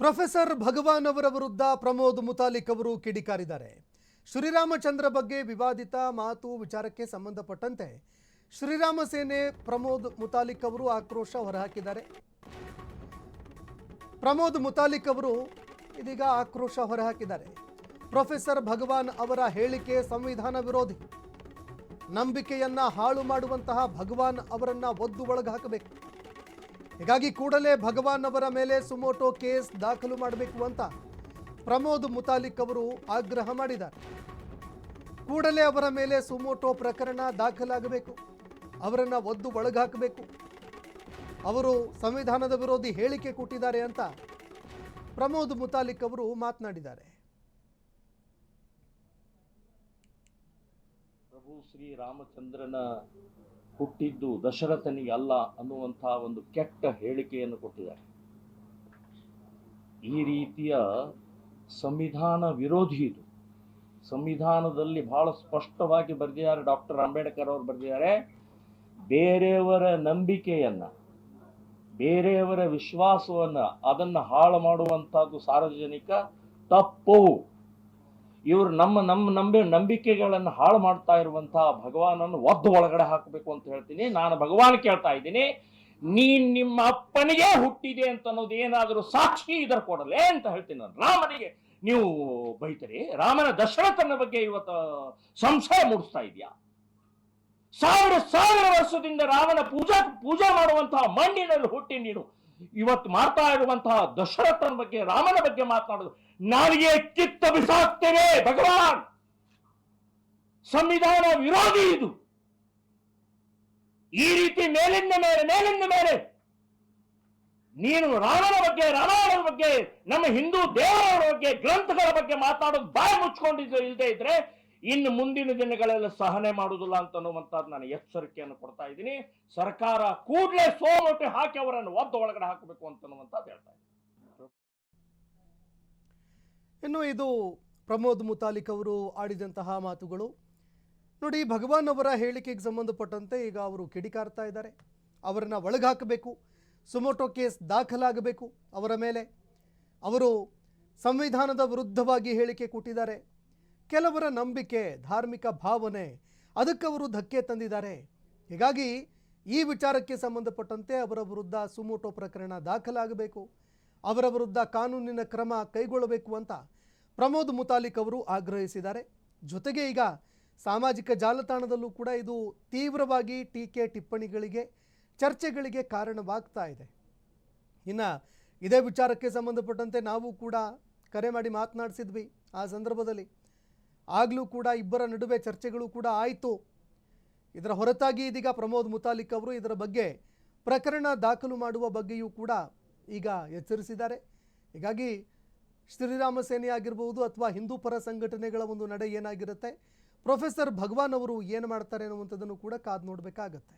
Professor ಭಗವಾನ್ ಅವರ ವಿರುದ್ಧ ಪ್ರಮೋದ್ ಮುತಾಲಿಕ್ ಅವರು ಕಿಡಿಕಾರಿದ್ದಾರೆ. ಶ್ರೀರಾಮಚಂದ್ರ ಬಗ್ಗೆ ವಿವಾದಿತ ಮಾತು ವಿಚಾರಕ್ಕೆ ಸಂಬಂಧಪಟ್ಟಂತೆ ಶ್ರೀರಾಮ ಸೇನೆ ಪ್ರಮೋದ್ ಮುತಾಲಿಕ್ ಅವರು ಆಕ್ರೋಶ ಹೊರಹಾಕಿದ್ದಾರೆ. ಪ್ರಮೋದ್ ಮುತಾಲಿಕ್ ಅವರು ಇದೀಗ ಆಕ್ರೋಶ ಹೊರಹಾಕಿದ್ದಾರೆ. ಪ್ರೊಫೆಸರ್ ಭಗವಾನ್ ಅವರ ಹೇಳಿಕೆ ಸಂವಿಧಾನ ವಿರೋಧಿ, ನಂಬಿಕೆಯನ್ನ ಹಾಳು ಮಾಡುವಂತಹ ಭಗವಾನ್ ಅವರನ್ನ ಒದ್ದು ಒಳಗೆ ಹಾಕಬೇಕು. ಹೀಗಾಗಿ ಕೂಡಲೇ ಭಗವಾನ್ ಅವರ ಮೇಲೆ ಸುಮೋಟೋ ಕೇಸ್ ದಾಖಲು ಮಾಡಬೇಕು ಅಂತ ಪ್ರಮೋದ್ ಮುತಾಲಿಕ್ ಅವರು ಆಗ್ರಹ ಮಾಡಿದ್ದಾರೆ. ಕೂಡಲೇ ಅವರ ಮೇಲೆ ಸುಮೋಟೋ ಪ್ರಕರಣ ದಾಖಲಾಗಬೇಕು, ಅವರನ್ನ ಒದ್ದು ಒಳಗಾಕಬೇಕು. ಅವರು ಸಂವಿಧಾನದ ವಿರೋಧಿ ಹೇಳಿಕೆ ಕೊಟ್ಟಿದ್ದಾರೆ ಅಂತ ಪ್ರಮೋದ್ ಮುತಾಲಿಕ್ ಅವರು ಮಾತನಾಡಿದ್ದಾರೆ. ಪ್ರಭು ಶ್ರೀ ರಾಮಚಂದ್ರನ ಹುಟ್ಟಿದ್ದು ದಶರಥನಿಗೆ ಅಲ್ಲ ಅನ್ನುವಂತಹ ಒಂದು ಕೆಟ್ಟ ಹೇಳಿಕೆಯನ್ನು ಕೊಟ್ಟಿದ್ದಾರೆ. ಈ ರೀತಿಯ ಸಂವಿಧಾನ ವಿರೋಧಿ ಇದು. ಸಂವಿಧಾನದಲ್ಲಿ ಬಹಳ ಸ್ಪಷ್ಟವಾಗಿ ಬರೆದಿದ್ದಾರೆ, ಡಾಕ್ಟರ್ ಅಂಬೇಡ್ಕರ್ ಅವರು ಬರೆದಿದ್ದಾರೆ, ಬೇರೆಯವರ ನಂಬಿಕೆಯನ್ನ, ಬೇರೆಯವರ ವಿಶ್ವಾಸವನ್ನ ಅದನ್ನು ಹಾಳು ಮಾಡುವಂತಹದ್ದು ಸಾರ್ವಜನಿಕ ತಪ್ಪು. ಇವರು ನಮ್ಮ ನಂಬಿಕೆಗಳನ್ನು ಹಾಳು ಮಾಡ್ತಾ ಇರುವಂತಹ ಭಗವಾನನ್ನು ಒದ್ದು ಒಳಗಡೆ ಹಾಕಬೇಕು ಅಂತ ಹೇಳ್ತೀನಿ. ನಾನು ಭಗವಾನ್ ಕೇಳ್ತಾ ಇದ್ದೀನಿ, ನೀನ್ ನಿಮ್ಮ ಅಪ್ಪನಿಗೆ ಹುಟ್ಟಿದೆ ಅಂತ ಅನ್ನೋದು ಏನಾದರೂ ಸಾಕ್ಷಿ ಇದರ ಕೊಡಲೇ ಅಂತ ಹೇಳ್ತೀನಿ. ನಾನು ರಾಮನಿಗೆ ನೀವು ಬೈತರಿ, ರಾಮನ ದಶರಥನ ಬಗ್ಗೆ ಇವತ್ತು ಸಂಶಯ ಮೂಡಿಸ್ತಾ ಇದೆಯಾ? ಸಾವಿರ ವರ್ಷದಿಂದ ರಾಮನ ಪೂಜಾ ಮಾಡುವಂತಹ ಮಣ್ಣಿನಲ್ಲಿ ಹುಟ್ಟಿ ನೀನು ಇವತ್ತು ಮಾಡ್ತಾ ಇರುವಂತಹ ದಶರಥನ ಬಗ್ಗೆ, ರಾಮನ ಬಗ್ಗೆ ಮಾತನಾಡೋದು ನಾಲಿಗೆ ಕಿತ್ತ ಬಿಸಾಕ್ತೇವೆ. ಭಗವಾನ್ ಸಂವಿಧಾನ ವಿರೋಧಿ ಇದು. ಈ ರೀತಿ ಮೇಲಿಂದ ಮೇಲೆ ನೀನು ರಾಮನ ಬಗ್ಗೆ, ರಾಮಾಯಣದ ಬಗ್ಗೆ, ನಮ್ಮ ಹಿಂದೂ ದೇವರ ಬಗ್ಗೆ, ಗ್ರಂಥಗಳ ಬಗ್ಗೆ ಮಾತಾಡೋದು ಬಾಯಿ ಮುಚ್ಕೊಂಡಿದ್ದು ಇಲ್ಲದೆ ಇದ್ರೆ ಇನ್ನು ಮುಂದಿನ ದಿನಗಳೆಲ್ಲ ಸಹನೆ ಮಾಡುವುದಿಲ್ಲ ಅಂತನ್ನುವಂಥದ್ದು ನಾನು ಎಚ್ಚರಿಕೆಯನ್ನು ಕೊಡ್ತಾ ಇದ್ದೀನಿ. ಸರ್ಕಾರ ಕೂಡಲೇ ಸೋಮೋಟೆ ಹಾಕಿ ಅವರನ್ನು ಒದ್ದು ಒಳಗಡೆ ಹಾಕಬೇಕು ಅಂತನ್ನುವಂಥದ್ದು ಹೇಳ್ತಾ ಇದ್ದೀನಿ. ಇನ್ನು ಇದು ಪ್ರಮೋದ್ ಮುತಾಲಿಕ್ ಅವರು ಆಡಿದಂತಹ ಮಾತುಗಳು. ನೋಡಿ, ಭಗವಾನ್ ಅವರ ಹೇಳಿಕೆಗೆ ಸಂಬಂಧಪಟ್ಟಂತೆ ಈಗ ಅವರು ಕಿಡಿಕಾರ್ತಾ ಇದ್ದಾರೆ. ಅವರನ್ನು ಒಳಗಾಕಬೇಕು, ಸುಮೋಟೋ ಕೇಸ್ ದಾಖಲಾಗಬೇಕು ಅವರ ಮೇಲೆ. ಅವರು ಸಂವಿಧಾನದ ವಿರುದ್ಧವಾಗಿ ಹೇಳಿಕೆ ಕೊಟ್ಟಿದ್ದಾರೆ. ಕೆಲವರ ನಂಬಿಕೆ, ಧಾರ್ಮಿಕ ಭಾವನೆ, ಅದಕ್ಕೆ ಅವರು ಧಕ್ಕೆ ತಂದಿದ್ದಾರೆ. ಹೀಗಾಗಿ ಈ ವಿಚಾರಕ್ಕೆ ಸಂಬಂಧಪಟ್ಟಂತೆ ಅವರ ವಿರುದ್ಧ ಸುಮೋಟೋ ಪ್ರಕರಣ ದಾಖಲಾಗಬೇಕು, ಅವರ ವಿರುದ್ಧ ಕಾನೂನಿನ ಕ್ರಮ ಕೈಗೊಳ್ಳಬೇಕು ಅಂತ ಪ್ರಮೋದ್ ಮುತಾಲಿಕ್ ಅವರು ಆಗ್ರಹಿಸಿದ್ದಾರೆ. ಜೊತೆಗೆ ಈಗ ಸಾಮಾಜಿಕ ಜಾಲತಾಣದಲ್ಲೂ ಕೂಡ ಇದು ತೀವ್ರವಾಗಿ ಟೀಕೆ ಟಿಪ್ಪಣಿಗಳಿಗೆ, ಚರ್ಚೆಗಳಿಗೆ ಕಾರಣವಾಗ್ತಾ ಇದೆ. ಇನ್ನು ಇದೇ ವಿಚಾರಕ್ಕೆ ಸಂಬಂಧಪಟ್ಟಂತೆ ನಾವು ಕೂಡ ಕರೆ ಮಾಡಿ ಮಾತನಾಡಿಸಿದ್ವಿ. ಆ ಸಂದರ್ಭದಲ್ಲಿ ಆಗಲೂ ಕೂಡ ಇಬ್ಬರ ನಡುವೆ ಚರ್ಚೆಗಳು ಕೂಡ ಆಯಿತು. ಇದರ ಹೊರತಾಗಿ ಇದೀಗ ಪ್ರಮೋದ್ ಮುತಾಲಿಕ್ ಅವರು ಇದರ ಬಗ್ಗೆ ಪ್ರಕರಣ ದಾಖಲು ಮಾಡುವ ಬಗ್ಗೆಯೂ ಕೂಡ ಈಗ ಎಚ್ಚರಿಸಿದ್ದಾರೆ. ಹೀಗಾಗಿ ಶ್ರೀರಾಮ ಸೇನೆ ಆಗಿರ್ಬೋದು ಅಥವಾ ಹಿಂದೂ ಪರ ಸಂಘಟನೆಗಳ ಒಂದು ನಡೆ ಏನಾಗಿರುತ್ತೆ, ಪ್ರೊಫೆಸರ್ ಭಗವಾನ್ ಅವರು ಏನು ಮಾಡ್ತಾರೆ ಅನ್ನುವಂಥದ್ದನ್ನು ಕೂಡ ಕಾದು ನೋಡಬೇಕಾಗತ್ತೆ.